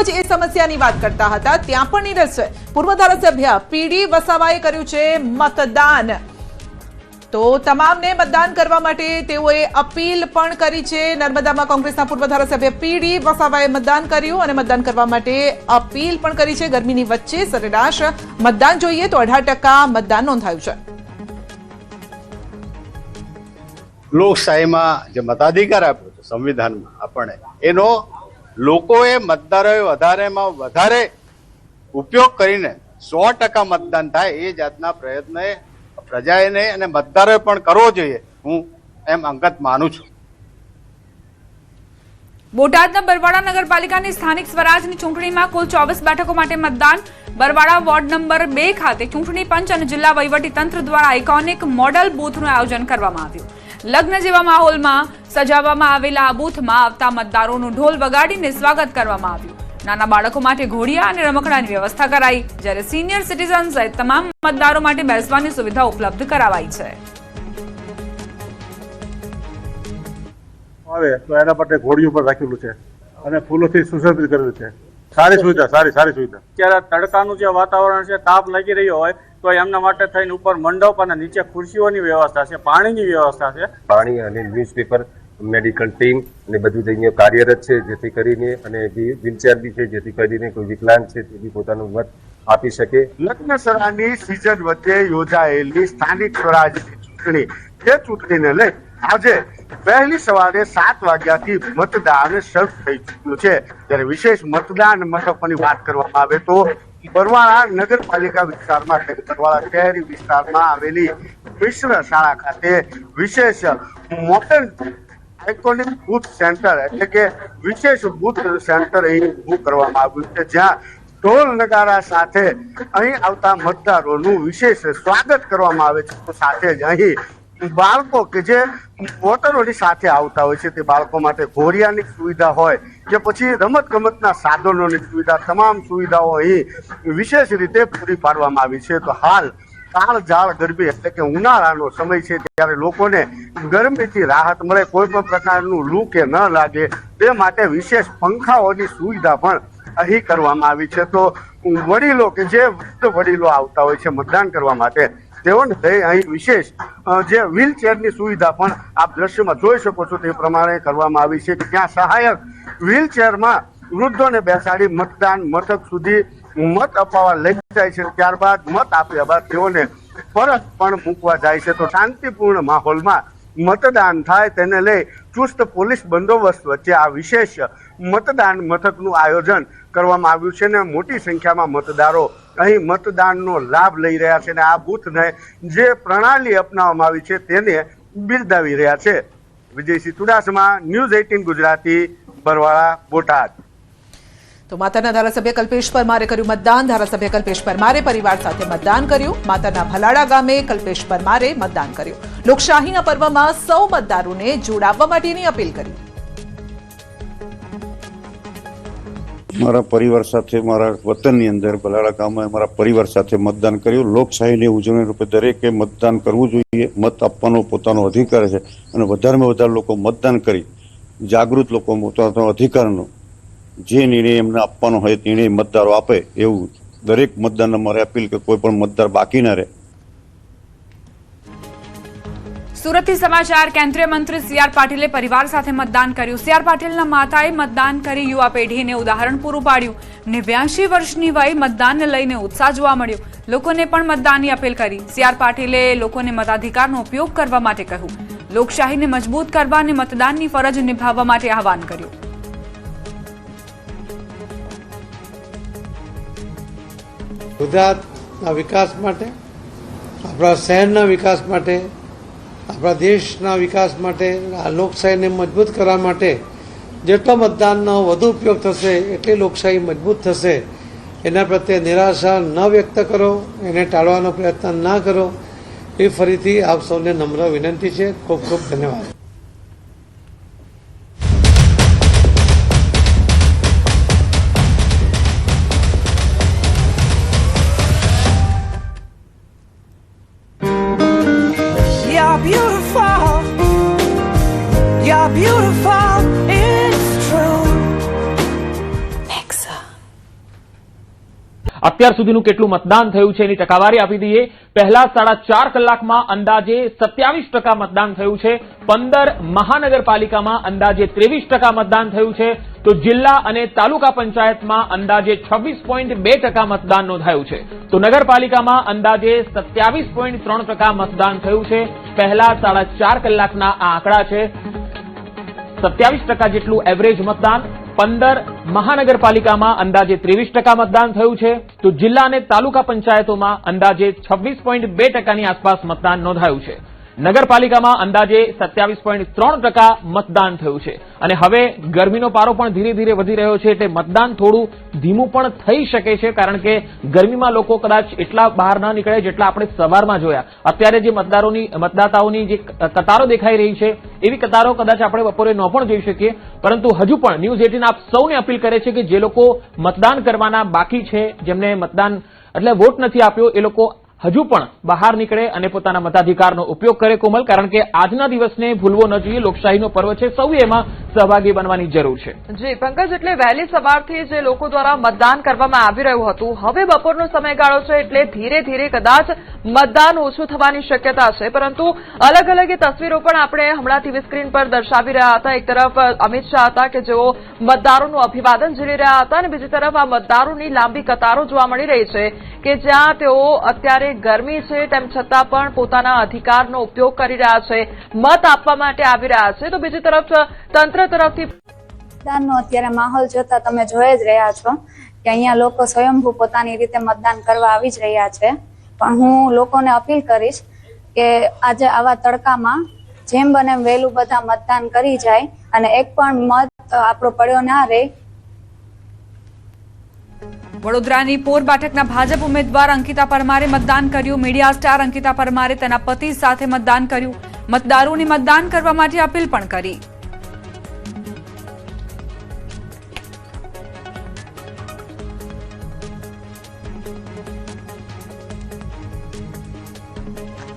જ એ સમસ્યાની વાત કરતા હતા, ત્યાં પણ નીરજ છે। પૂર્વ ધારાસભ્ય પીડી વસાવાએ કર્યું છે મતદાન, તો તમામને મતદાન કરવા માટે તેઓએ અપીલ પણ કરી છે। નર્મદામાં કોંગ્રેસના પૂર્વ ધારાસભ્ય પીડી વસાવાએ મતદાન કર્યું અને મતદાન કરવા માટે અપીલ પણ કરી છે। ગરમીની વચ્ચે સરેરાશ મતદાન જોઈએ તો 18% મતદાન નોંધાયું છે। લોકશાહીમાં જે મતાધિકાર આપ્યો છે સંવિધાનમાં આપણે, એનો લોકોએ મતદારોએ વધારેમાં વધારે ઉપયોગ કરીને 100% મતદાન થાય એ જાતના પ્રયત્ન પ્રજાએ અને મતદારોએ પણ કરવો જોઈએ, હું એમ અંગત માનું છું। બોટાદના બરવાડા નગરપાલિકાની સ્થાનિક સ્વરાજની ચૂંટણીમાં કુલ 24 બેઠકો માટે મતદાન। બરવાડા વોર્ડ નંબર 2 ખાતે ચૂંટણી પંચ અને જિલ્લા વહીવટી તંત્ર દ્વારા આઇકોનિક મોડલ બૂથનું આયોજન કરવામાં આવ્યું। લગ્ન જેવા માહોલમાં સજાવવામાં આવેલા આ બૂથમાં આવતા મતદારોનું ઢોલ વગાડીને સ્વાગત કરવામાં આવ્યું। નાના બાળકો માટે ઘોડિયા અને રમકડાની વ્યવસ્થા કરાઈ, જ્યારે સિનિયર સિટીઝન સહિત તમામ મતદારો માટે બેસવાની સુવિધા ઉપલબ્ધ કરાવાઈ છે। આવે તો એના માટે ઘોડિયું પર રાખેલું છે અને ફૂલોથી સુશોભિત કરેલું છે। સારી સુવિધા, સારી સુવિધા। અત્યારે તડકાનું જે વાતાવરણ છે, તાપ લાગી રહ્યો હોય તો એમના માટે થઈને ઉપર મંડપ અને નીચે ખુરશીઓની વ્યવસ્થા છે, પાણીની વ્યવસ્થા છે। પાણી અને ન્યૂઝપેપર, મેડિકલ ટીમ અને બધું અહીંયા કાર્યરત છે, જેથી કરીને અને વ્હીલચેર બી છે, જેથી કરીને કોઈ વિકલાંગ છે તે બી પોતાનું મત આપી શકે। લગ્નસરાની સિઝન વચ્ચે યોજાયેલી સ્થાનિક સ્વરાજની ચૂંટણી, જે ચૂંટણીને લઈ આજે વહેલી સવારે 7 વાગ્યાથી મતદાન શરૂ થઈ ચૂક્યું છે। ત્યારે વિશેષ મતદાન મથકોની વાત કરવામાં આવે તો બરવાડા નગરપાલિકા વિસ્તારમાં, બરવાડા શહેરી વિસ્તારમાં આવેલી મિશ્ર શાળા ખાતે વિશેષ મોડલ આઇકોનિક બૂથ સેન્ટર એટલે કે વિશેષ બૂથ સેન્ટર અહીં ઊભું કરવામાં આવ્યું છે, જ્યાં ઢોલ નગારા સાથે અહીં આવતા મતદારોનું વિશેષ સ્વાગત કરવામાં આવે છે। તો સાથે જ અહીં બાળકો કે જે વોટરોની સાથે આવતા હોય છે, તે બાળકો માટે ઘોડિયાની સુવિધા હોય કે પછી રમતગમતના સાધનોની સુવિધા, તમામ સુવિધાઓ અહીં વિશેષ રીતે પૂરી પાડવામાં આવી છે। તો હાલ કાળઝાળ ગરમી એટલે કે ઉનાળાનો સમય છે, ત્યારે લોકોને ગરમીથી રાહત મળે, કોઈ પણ પ્રકારનું લૂ કે ન લાગે તે માટે વિશેષ પંખાઓની સુવિધા પણ અહીં કરવામાં આવી છે। તો વડીલો કે જે વૃદ્ધ વડીલો આવતા હોય છે મતદાન કરવા માટે, તેઓને અહીં વિશેષ જે વ્હીલચેરની સુવિધા પણ આપ દ્રશ્યમાં જોઈ શકો છો તે પ્રમાણે કરવામાં આવી છે, કે ત્યાં સહાયક વ્હીલચેરમાં વૃદ્ધોને બેસાડી મતદાન મથક સુધી મત અપાવવા લઈ જાય છે। ત્યારબાદ મત આપ્યા બાદ તેઓને પરત પણ મૂકવા જાય છે। તો શાંતિપૂર્ણ માહોલમાં મતદાન થાય તેને લઈ ચુસ્ત પોલીસ બંદોબસ્ત વચ્ચે આ વિશેષ મતદાન મથકનું આયોજન કરવામાં આવ્યું છે, ને મોટી સંખ્યામાં મતદારો અહીં મતદાનનો લાભ લઈ રહ્યા છે, અને આ બૂથને જે પ્રણાલી અપનાવવામાં આવી છે તેને બિરદાવી રહ્યા છે। વિજયસિંહ ચુડાસમા, ન્યૂઝ 18 ગુજરાતી, બરવાડા, બોટાદ। તો માતાના ધારાસભ્ય કલ્પેશ પરમારે કર્યું મતદાન। ધારાસભ્ય કલ્પેશ પરમારે પરિવાર સાથે મતદાન કર્યું। માતાના ભલાડા ગામે કલ્પેશ પરમારે મતદાન કર્યું। લોકશાહીના પર્વમાં સૌ મતદારોને જોડાવવા માટેની અપીલ કરી। મારા પરિવાર સાથે મારા વતનની અંદર ભલાડા ગામમાં મારા પરિવાર સાથે મતદાન કર્યું। લોકશાહીની ઉજવણી રૂપે દરેકે મતદાન કરવું જોઈએ। મત આપવાનો પોતાનો અધિકાર છે અને વધારેમાં વધારે લોકો મતદાન કરી જાગૃત લોકો પોતાનો અધિકારનો જે નિર્ણય એમને આપવાનો હોય તે નિર્ણય મતદારો આપે, એવું દરેક મતદારને મારે અપીલ કે કોઈ પણ મતદાર બાકી ના રહે। સુરતથી સમાચાર। કેન્દ્રીય મંત્રી સી.આર. પાટીલે પરિવાર સાથે મતદાન કર્યું। સી.આર. પાટીલના માતાએ મતદાન કરી યુવા પેઢીને ઉદાહરણ પૂરું પાડ્યું। 89 વર્ષની વય મતદાનને લઈને ઉત્સાહ જોવા મળ્યો। લોકોને પણ મતદાનની અપીલ કરી। સી.આર. પાટીલે લોકોને મતાધિકારનો ઉપયોગ કરવા માટે કહ્યું। લોકશાહીને મજબૂત કરવા અને મતદાનની ફરજ નિભાવવા માટે આહવાન કર્યું। ગુજરાતના વિકાસ માટે, આપણા શહેરના વિકાસ માટે, આપણા દેશના વિકાસ માટે, આ લોકશાહીને મજબૂત કરવા માટે જેટલો મતદાનનો વધુ ઉપયોગ થશે એટલી લોકશાહી મજબૂત થશે। એના પ્રત્યે નિરાશા ન વ્યક્ત કરો, એને ટાળવાનો પ્રયત્ન ના કરો, એ ફરીથી આપ સૌને નમ્ર વિનંતી છે। ખૂબ ખૂબ ધન્યવાદ। You're beautiful, it's true. Nexa. અત્યાર સુધીનું કેટલું મતદાન થયું છે એની ટકાવારી આપી દઈએ. પહેલા 4.5 કલાકમાં અંદાજે 27% મતદાન થયું છે. 15 મહાનગરપાલિકામાં અંદાજે 23% મતદાન થયું છે. તો જિલ્લા અને તાલુકા પંચાયતમાં અંદાજે 26.2% મતદાન નોંધાયું છે. તો નગરપાલિકામાં અંદાજે 27.3% મતદાન થયું છે. પહેલા 4.5 કલાકના આ આંકડા છે. 27% જેટલું એવરેજ મતદાન. 15 મહાનગરપાલિકામાં અંદાજે 23% મતદાન થયું છે. તો જિલ્લા અને તાલુકા પંચાયતોમાં અંદાજે 26.2%ની આસપાસ મતદાન નોંધાયું છે. નગરપાલિકામાં અંદાજે 27.3% મતદાન થયું છે. અને હવે ગરમીનો પારો પણ ધીરે ધીરે વધી રહ્યો છે, એટલે મતદાન થોડું ધીમું પણ થઈ શકે છે, કારણ કે ગરમીમાં લોકો કદાચ એટલા બહાર ન નીકળે જેટલા આપણે સવારમાં જોયા. અત્યારે જે મતદાતાઓની જે કતારો દેખાઈ રહી છે એવી કતારો કદાચ આપણે બપોરે ન પણ જોઈ શકીએ. પરંતુ હજુ પણ ન્યૂઝ 18 આપ સૌને અપીલ કરે છે કે જે લોકો મતદાન કરવાના બાકી છે, જેમને મતદાન એટલે વોટ નથી આપ્યો, એ લોકો હજુ પણ બહાર નીકળે અને પોતાના મતાધિકારનો ઉપયોગ કરે. કોમલ, કારણ કે આજના દિવસને ભૂલવો ન જોઈએ. લોકશાહીનો પર્વ છે, સૌએ એમાં સહભાગી બનવાની જરૂર છે. જી પંકજ, એટલે વહેલી સવારથી જે લોકો દ્વારા મતદાન કરવામાં આવી રહ્યું હતું, હવે બપોરનો સમયગાળો છે એટલે ધીરે ધીરે કદાચ મતદાન ઓછું થવાની શક્યતા છે. પરંતુ અલગ અલગ એ તસવીરો પણ આપણે હમણાં ટીવી સ્ક્રીન પર દર્શાવી રહ્યા હતા. એક તરફ અમિત શાહ હતા કે જેઓ મતદારોનું અભિવાદન ઝીલી રહ્યા હતા, અને બીજી તરફ આ મતદારોની લાંબી કતારો જોવા મળી રહી છે કે જ્યાં તેઓ અત્યારે ગરમી છે તેમ છતાં પણ પોતાના અધિકારનો ઉપયોગ કરી રહ્યા છે, મત આપવા માટે આવી રહ્યા છે. તો બીજી તરફ તંત્ર તરફથી મતદાનનો અત્યારે માહોલ જોતા તમે જોઈ જ રહ્યા છો કે અહીંયા લોકો સ્વયંભૂ પોતાની રીતે મતદાન કરવા આવી જ રહ્યા છે. પણ હું લોકોને અપીલ કરીશ કે આજે આવા તડકામાં જેમ બને એમ વહેલું બધા મતદાન કરી જાય અને એક પણ મત આપણો પડ્યો ના રહે. વડોદરાની પોર બેઠકના ભાજપ ઉમેદવાર અંકિતા પરમારે મતદાન કર્યું. મીડિયા સ્ટાર અંકિતા પરમારે તેના પતિ સાથે મતદાન કર્યું. મતદારોની મતદાન કરવા માટે અપીલ પણ કરી.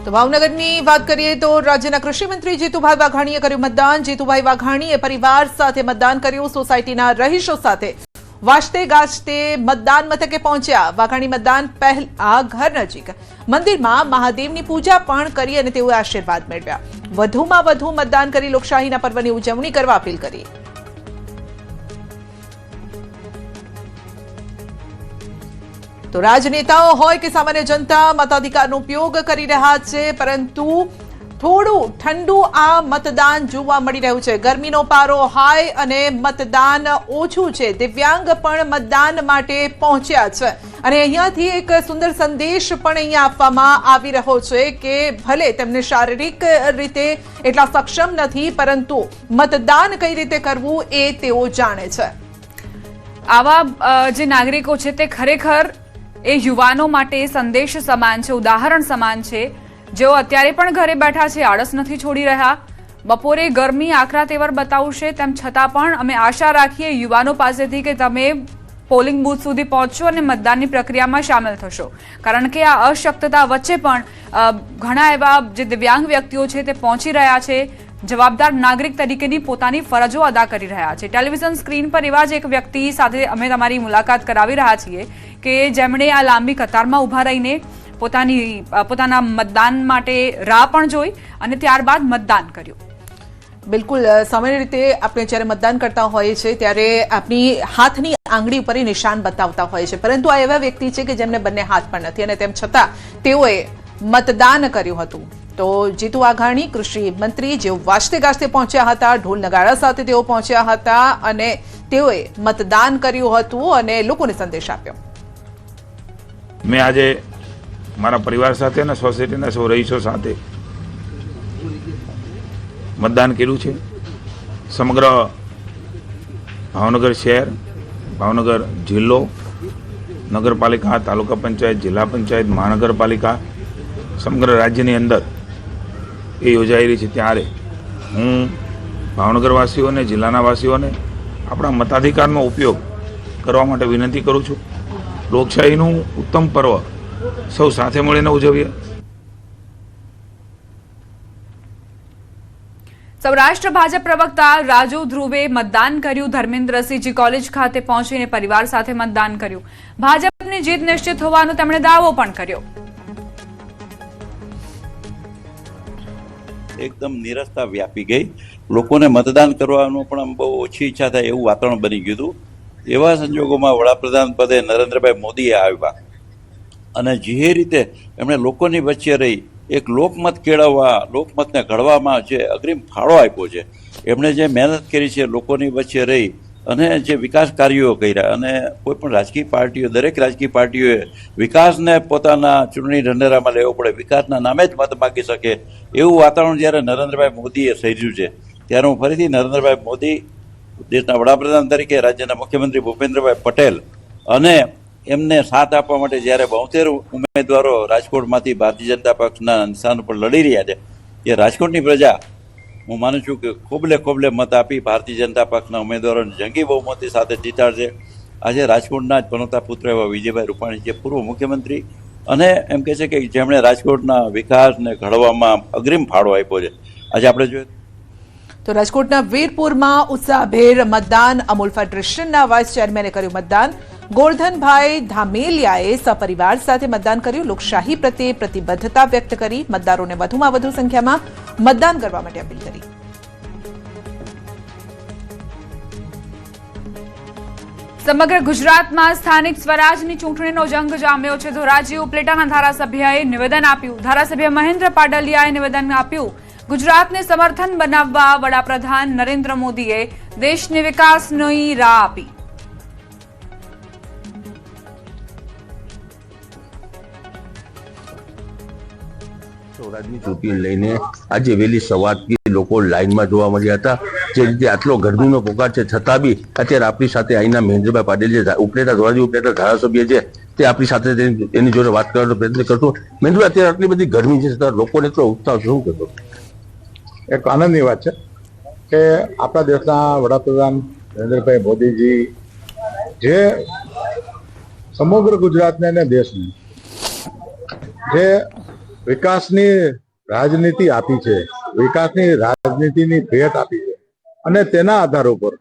તો ભાવનગરની વાત કરીએ તો રાજ્યના કૃષિ મંત્રી જીતુભાઈ વાઘાણીએ કર્યું મતદાન. જીતુભાઈ વાઘાણીએ પરિવાર સાથે મતદાન કર્યું. સોસાયટીના રહીશો સાથે વાજતે ગાજતે મતદાન મથકે પહોંચ્યા. વાઘાણી મતદાન પહેલા ઘર નજીક મંદિરમાં મહાદેવની પૂજા પણ કરી અને તેઓએ આશીર્વાદ મેળવ્યા. વધુમાં વધુ મતદાન કરી લોકશાહીના પર્વની ઉજવણી કરવા અપીલ કરી. તો રાજનેતાઓ હોય કે સામાન્ય જનતા મતાધિકારનો ઉપયોગ કરી રહ્યા છે, પરંતુ થોડું ઠંડુ આ મતદાન જોવા મળી રહ્યું છે. ગરમીનો પારો હાઈ અને મતદાન ઓછું છે. દિવ્યાંગ પણ મતદાન માટે પહોંચ્યા છે અને અહીંયાથી એક સુંદર સંદેશ પણ અહીંયા આપવામાં આવી રહ્યો છે કે ભલે તેમને શારીરિક રીતે એટલા સક્ષમ નથી, પરંતુ મતદાન કઈ રીતે કરવું એ તેઓ જાણે છે. આવા જે નાગરિકો છે તે ખરેખર એ યુવાનો માટે સંદેશ સમાન છે, ઉદાહરણ સમાન છે, જેઓ અત્યારે પણ ઘરે બેઠા છે, આળસ નથી છોડી રહ્યા. બપોરે ગરમી આકરા તેવર બતાવશે, તેમ છતાં પણ અમે આશા રાખીએ યુવાનો પાસેથી કે તમે પોલિંગ બૂથ સુધી પહોંચશો અને મતદાનની પ્રક્રિયામાં સામેલ થશો. કારણ કે આ અશક્તતા વચ્ચે પણ ઘણા એવા જે દિવ્યાંગ વ્યક્તિઓ છે તે પહોંચી રહ્યા છે, જવાબદાર નાગરિક તરીકેની પોતાની ફરજો અદા કરી રહ્યા છે. ટેલિવિઝન સ્ક્રીન પર એવા જ એક વ્યક્તિ સાથે અમે તમારી મુલાકાત કરાવી રહ્યા છીએ કે જેમણે આ લાંબી કતારમાં ઊભા રહીને પોતાના મતદાન માટે રાહ પણ જોઈ અને ત્યારબાદ મતદાન કર્યું. બિલકુલ, સામાન્ય રીતે આપણે જ્યારે મતદાન કરતા હોઈએ છીએ ત્યારે આપણી હાથની આંગળી ઉપર નિશાન બતાવતા હોય છે, પરંતુ આ એવા વ્યક્તિ છે કે જેમને બંને હાથ પણ નથી અને તેમ છતાં તેઓએ મતદાન કર્યું હતું. તો જીતુ વાઘાણી કૃષિ મંત્રી જેઓ વાજતે ગાજતે પહોંચ્યા હતા, ઢોલ નગાડા સાથે તેઓ પહોંચ્યા હતા અને તેઓએ મતદાન કર્યું હતું અને લોકોને સંદેશ આપ્યો. મેં આજે મારા પરિવાર સાથે અને સોસાયટીના સૌ રહીશો સાથે મતદાન કર્યું છે. સમગ્ર ભાવનગર શહેર, ભાવનગર જિલ્લો, નગરપાલિકા, તાલુકા પંચાયત, જિલ્લા પંચાયત, મહાનગરપાલિકા, સમગ્ર રાજ્યની અંદર એ યોજાઈ રહી છે. ત્યારે હું ભાવનગરવાસીઓને, જિલ્લાના વાસીઓને આપણા મતાધિકારનો ઉપયોગ કરવા માટે વિનંતી કરું છું. લોકશાહીનું ઉત્તમ પર્વ સૌ સાથે મળીને ઉજવીએ. સૌરાષ્ટ્ર ભાજપ પ્રવક્તા રાજુ ધ્રુવે મતદાન કર્યું. ધર્મેન્દ્રસિંહજી કોલેજ ખાતે પહોંચીને પરિવાર સાથે મતદાન કર્યું. ભાજપની જીત નિશ્ચિત હોવાનો તેમણે દાવો પણ કર્યો. એકદમ નિરસતા વ્યાપી ગઈ. લોકોને મતદાન કરવાનું પણ બહુ ઓછી ઈચ્છા થાય એવું વાતાવરણ બની ગયું હતું. એવા સંજોગોમાં વડાપ્રધાન પદે નરેન્દ્રભાઈ મોદીએ આવ્યા અને જે રીતે એમણે લોકોની વચ્ચે રહી એક લોકમત કેળવવા, લોકમતને ઘડવામાં જે અગ્રીમ ફાળો આપ્યો છે, એમણે જે મહેનત કરી છે લોકોની વચ્ચે રહી અને જે વિકાસ કાર્યો કર્યા, અને કોઈ પણ રાજકીય પાર્ટીઓ, દરેક રાજકીય પાર્ટીઓએ વિકાસને પોતાના ચૂંટણી ઢંઢેરામાં લેવો પડે, વિકાસના નામે જ મત માગી શકે એવું વાતાવરણ જ્યારે નરેન્દ્રભાઈ મોદીએ સર્જ્યું છે, ત્યારે હું ફરીથી નરેન્દ્રભાઈ મોદી દેશના વડાપ્રધાન તરીકે, રાજ્યના મુખ્યમંત્રી ભૂપેન્દ્રભાઈ પટેલ અને એમને સાથ આપવા માટે જ્યારે 72 ઉમેદવારો રાજકોટમાંથી ભારતીય જનતા પક્ષના નિશાન ઉપર લડી રહ્યા છે, એ રાજકોટની પ્રજા હું માનું છું કે ખોબલે મત આપી ભારતીય જનતા પક્ષના ઉમેદવારોને જંગી બહુમતી સાથે જીતાડશે. આજે રાજકોટના જ પનોતા પુત્ર એવા વિજયભાઈ રૂપાણી, જે પૂર્વ મુખ્યમંત્રી અને એમ કહે છે કે જેમણે રાજકોટના વિકાસને ઘડવામાં અગ્રીમ ફાળો આપ્યો છે, આજે આપણે જોઈએ તો રાજકોટના વીરપુરમાં ઉત્સાહભેર મતદાન. અમૂલ ફેડરેશનના વાઇસ ચેરમેને કર્યું મતદાન. ગોરધનભાઈ ધામેલિયાએ સપરિવાર સાથે મતદાન કર્યું. લોકશાહી પ્રત્યે પ્રતિબદ્ધતા વ્યક્ત કરી મતદારોને વધુમાં વધુ સંખ્યામાં મતદાન કરવા માટે અપીલ કરી. સમગ્ર ગુજરાતમાં સ્થાનિક સ્વરાજની ચૂંટણીનો જંગ જામ્યો છે. ધોરાજી ઉપલેટાના ધારાસભ્યએ નિવેદન આપ્યું. ધારાસભ્ય મહેન્દ્ર પાડલિયાએ નિવેદન આપ્યું. ગુજરાતને સમર્થન બનાવવા વડાપ્રધાન નરેન્દ્ર મોદીએ દેશને વિકાસની રાહ આપી. સ્વરાજની ચૂંટણી લઈને આજે વહેલી સવારથી લોકો લાઈનમાં જોવા મળ્યા હતા. જે રીતે આટલો ગરમીનો પોકાર છે છતાં બી અત્યારે આપણી સાથે અહીંના મહેન્દ્રભાઈ પાટીલ જે ઉપલેટા ધોરાજી ઉપલેટા ધારાસભ્ય છે તે આપણી સાથે એની જોડે વાત કરવાનો પ્રયત્ન કરતો. મહેન્દ્રભાઈ, અત્યારે આટલી બધી ગરમી છે છતાં લોકોને એટલો ઉત્સાહ શું કરતો? એક આનંદની વાત છે કે આપણા દેશના વડાપ્રધાન નરેન્દ્રભાઈ મોદીજી જે સમગ્ર ગુજરાતને અને દેશને જે વિકાસની રાજનીતિ આપી છે, વિકાસની રાજનીતિની ભેટ આપી છે, અને તેના આધાર ઉપર,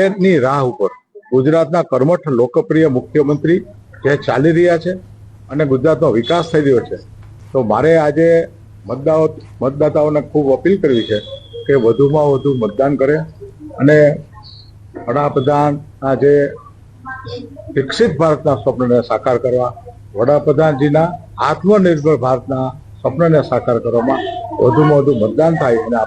એની રાહ ઉપર ગુજરાતના કર્મઠ લોકપ્રિય મુખ્યમંત્રી જે ચાલી રહ્યા છે અને ગુજરાતનો વિકાસ થઈ રહ્યો છે, તો મારે આજે મતદાતાઓને ખૂબ અપીલ કરવી છે કે વધુમાં વધુ મતદાન કરે અને વડાપ્રધાનના જે વિકસિત ભારતના સ્વપ્નને સાકાર કરવા, વડાપ્રધાનજીના આત્મનિર્ભર ભારતના સ્વપ્નને સાકાર કરવામાં વધુમાં વધુ મતદાન થાય અને આ